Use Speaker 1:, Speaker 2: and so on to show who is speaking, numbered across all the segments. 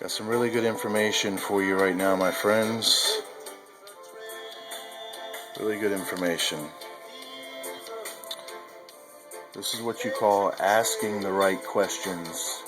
Speaker 1: Got some really good information for you right now, my friends. Really good information. This is what you call asking the right questions.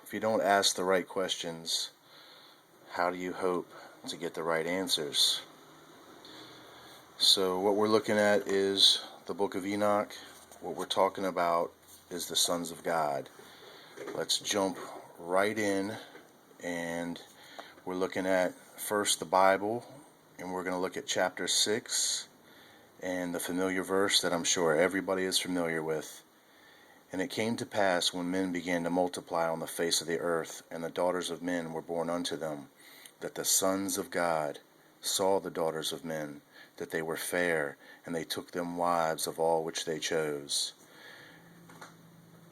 Speaker 1: If you don't ask the right questions, how do you hope to get the right answers? So what we're looking at is the book of Enoch. What we're talking about is the sons of God. Let's jump right in, and we're looking at first the Bible, and we're going to look at chapter 6 and the familiar verse that I'm sure everybody is familiar with. And it came to pass, when men began to multiply on the face of the earth, and the daughters of men were born unto them, that the sons of God saw the daughters of men, that they were fair, and they took them wives of all which they chose.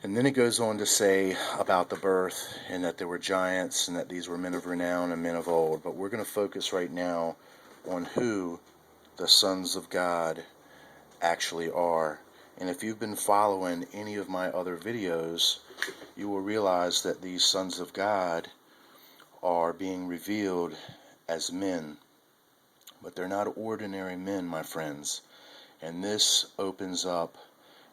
Speaker 1: And then it goes on to say about the birth, and that there were giants, and that these were men of renown and men of old. But we're going to focus right now on who the sons of God actually are. And if you've been following any of my other videos, you will realize that these sons of God are being revealed as men. But they're not ordinary men, my friends. And this opens up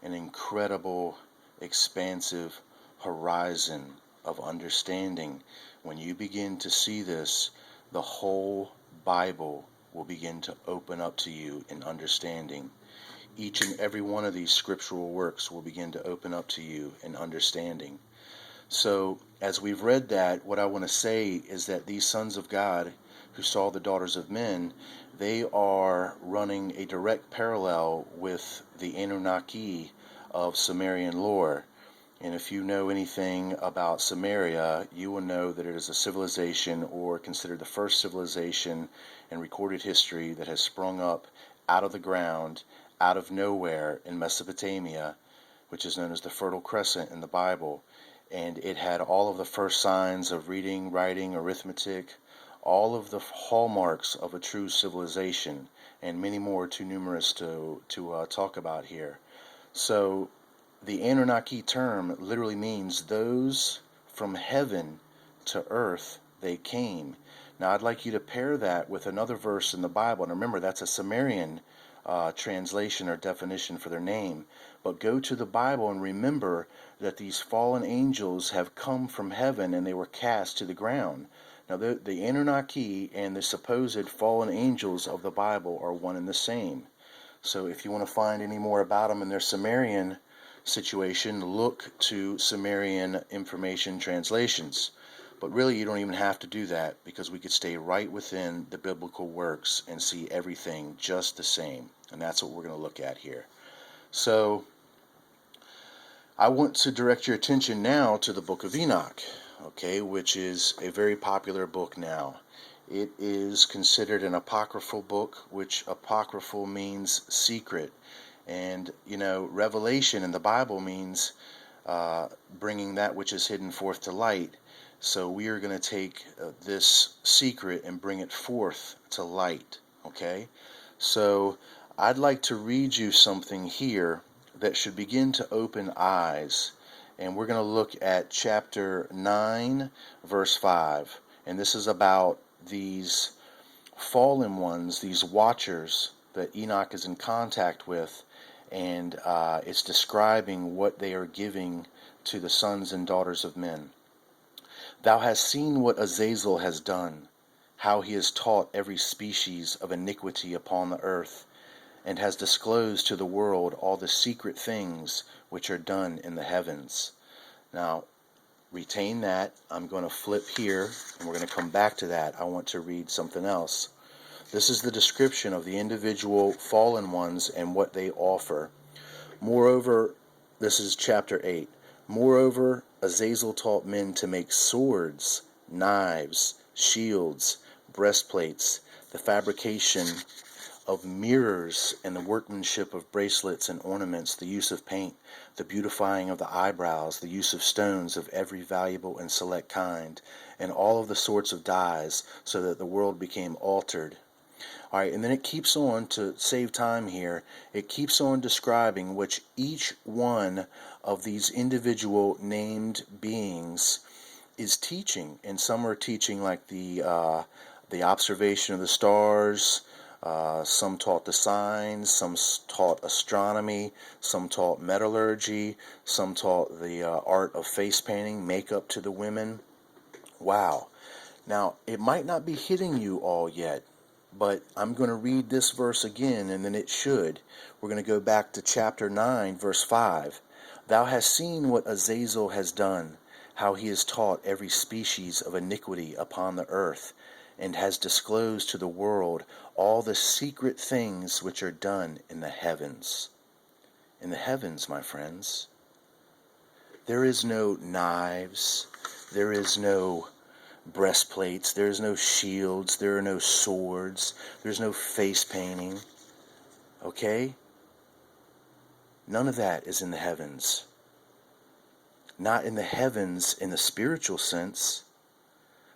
Speaker 1: an incredible, expansive horizon of understanding. When you begin to see this, the whole Bible will begin to open up to you in understanding. Each and every one of these scriptural works will begin to open up to you in understanding. So, as we've read that, what I want to say is that these sons of God who saw the daughters of men, they are running a direct parallel with the Anunnaki of Sumerian lore. And if you know anything about Samaria, you will know that it is a civilization, or considered the first civilization in recorded history, that has sprung up out of the ground, out of nowhere in Mesopotamia, which is known as the Fertile Crescent in the Bible. And it had all of the first signs of reading, writing, arithmetic, all of the hallmarks of a true civilization, and many more too numerous to talk about here. So the Anunnaki term literally means those from heaven to earth they came. Now I'd like you to pair that with another verse in the Bible, and remember that's a Sumerian translation or definition for their name. But go to the Bible and remember that these fallen angels have come from heaven and they were cast to the ground. Now the Anunnaki and the supposed fallen angels of the Bible are one and the same. So if you want to find any more about them in their Sumerian situation, look to Sumerian information translations. But really you don't even have to do that, because we could stay right within the biblical works and see everything just the same. And that's what we're going to look at here. So I want to direct your attention now to the book of Enoch, okay, which is a very popular book now. It is considered an apocryphal book, which apocryphal means secret. And, revelation in the Bible means bringing that which is hidden forth to light. So we are going to take this secret and bring it forth to light, okay? So I'd like to read you something here that should begin to open eyes. And we're going to look at chapter 9, verse 5. And this is about these fallen ones, these watchers that Enoch is in contact with. And it's describing what they are giving to the sons and daughters of men. Thou hast seen what Azazel has done, how he has taught every species of iniquity upon the earth, and has disclosed to the world all the secret things which are done in the heavens. Now, retain that. I'm going to flip here, and we're going to come back to that. I want to read something else. This is the description of the individual fallen ones and what they offer. Moreover, this is chapter 8. Moreover, Azazel taught men to make swords, knives, shields, breastplates, the fabrication of mirrors, and the workmanship of bracelets and ornaments, the use of paint, the beautifying of the eyebrows, the use of stones of every valuable and select kind, and all of the sorts of dyes, so that the world became altered. All right, and then it keeps on, to save time here, it keeps on describing which each one of these individual named beings is teaching, and some are teaching like the observation of the stars. Some taught the signs, some taught astronomy, some taught metallurgy, some taught the art of face painting, makeup to the women. Wow. Now, it might not be hitting you all yet, but I'm going to read this verse again, and then it should. We're going to go back to chapter 9, verse 5. Thou hast seen what Azazel has done, how he has taught every species of iniquity upon the earth, and has disclosed to the world all the secret things which are done in the heavens. In the heavens, my friends. There is no knives. There is no breastplates, there's no shields, there are no swords, there's no face painting. Okay? None of that is in the heavens. Not in the heavens in the spiritual sense,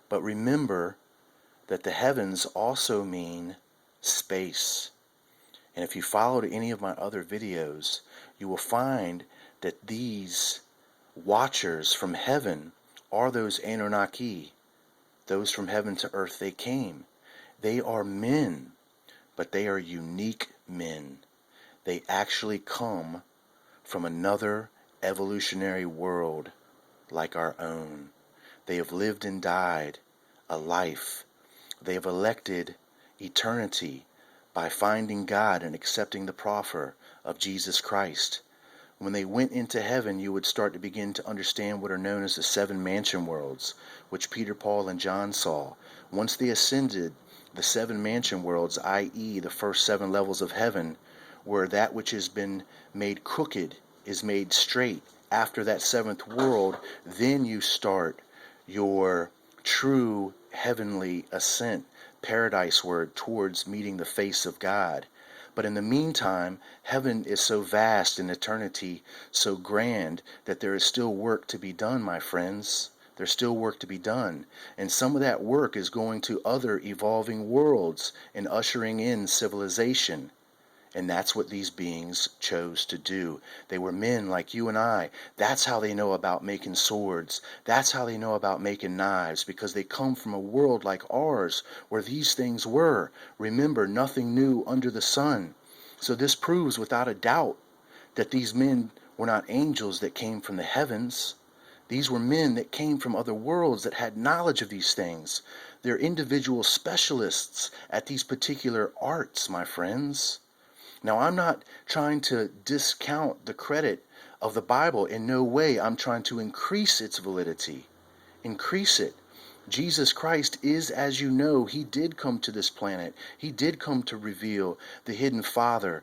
Speaker 1: but remember that the heavens also mean space. And if you followed any of my other videos, you will find that these watchers from heaven are those Anunnaki. Those from heaven to earth they came. They are men, but they are unique men. They actually come from another evolutionary world like our own. They have lived and died a life. They have elected eternity by finding God and accepting the proffer of Jesus Christ. When they went into heaven, you would start to begin to understand what are known as the seven mansion worlds, which Peter, Paul, and John saw. Once they ascended, the seven mansion worlds, i.e. the first 7 levels of heaven, where that which has been made crooked is made straight. After that 7th world, then you start your true heavenly ascent, paradise-ward, towards meeting the face of God. But in the meantime, heaven is so vast and eternity so grand that there is still work to be done, my friends. There's still work to be done. And some of that work is going to other evolving worlds and ushering in civilization. And that's what these beings chose to do. They were men like you and I. That's how they know about making swords. That's how they know about making knives, because they come from a world like ours where these things were. Remember, nothing new under the sun. So this proves without a doubt that these men were not angels that came from the heavens. These were men that came from other worlds that had knowledge of these things. They're individual specialists at these particular arts, my friends. Now, I'm not trying to discount the credit of the Bible. In no way. I'm trying to increase its validity. Increase it. Jesus Christ is, as you know, he did come to this planet. He did come to reveal the hidden Father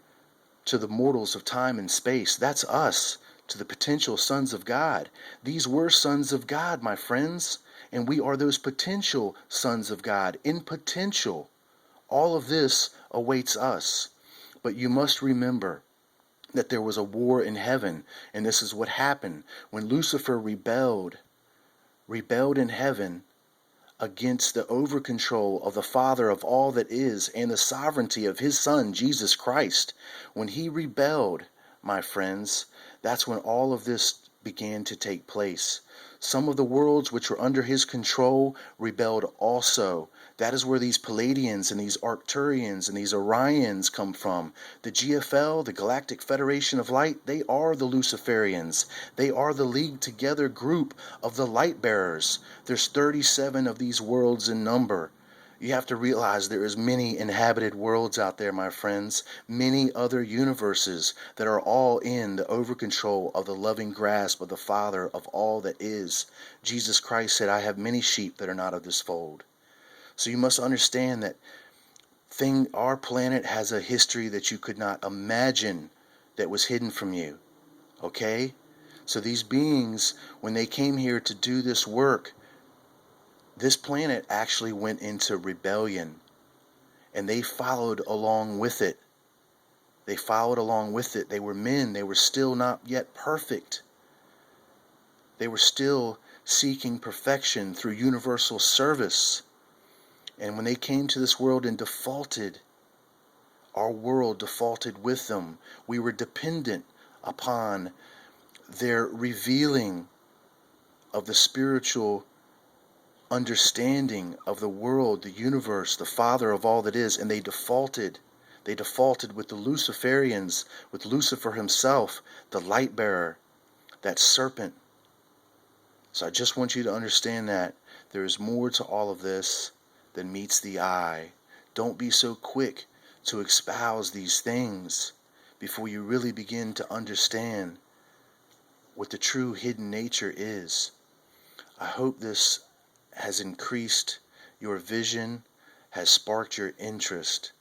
Speaker 1: to the mortals of time and space. That's us, to the potential sons of God. These were sons of God, my friends, and we are those potential sons of God. In potential, all of this awaits us. But you must remember that there was a war in heaven, and this is what happened. When Lucifer rebelled in heaven against the over-control of the Father of all that is and the sovereignty of his Son, Jesus Christ. When he rebelled, my friends, that's when all of this began to take place. Some of the worlds which were under his control rebelled also. That is where these Palladians and these Arcturians and these Orions come from. The GFL, the Galactic Federation of Light, they are the Luciferians. They are the leagued together group of the light bearers. There's 37 of these worlds in number. You have to realize there is many inhabited worlds out there, my friends. Many other universes that are all in the over-control of the loving grasp of the Father of all that is. Jesus Christ said, I have many sheep that are not of this fold. So you must understand that our planet has a history that you could not imagine that was hidden from you. Okay? So these beings, when they came here to do this work, this planet actually went into rebellion. And they followed along with it. They followed along with it. They were men. They were still not yet perfect. They were still seeking perfection through universal service. And when they came to this world and defaulted, our world defaulted with them. We were dependent upon their revealing of the spiritual understanding of the world, the universe, the Father of all that is, and they defaulted. They defaulted with the Luciferians, with Lucifer himself, the light bearer, that serpent. So I just want you to understand that there is more to all of this than meets the eye. Don't be so quick to espouse these things before you really begin to understand what the true hidden nature is. I hope this has increased your vision, has sparked your interest,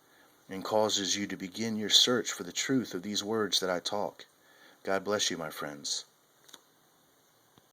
Speaker 1: and causes you to begin your search for the truth of these words that I talk. God bless you, my friends.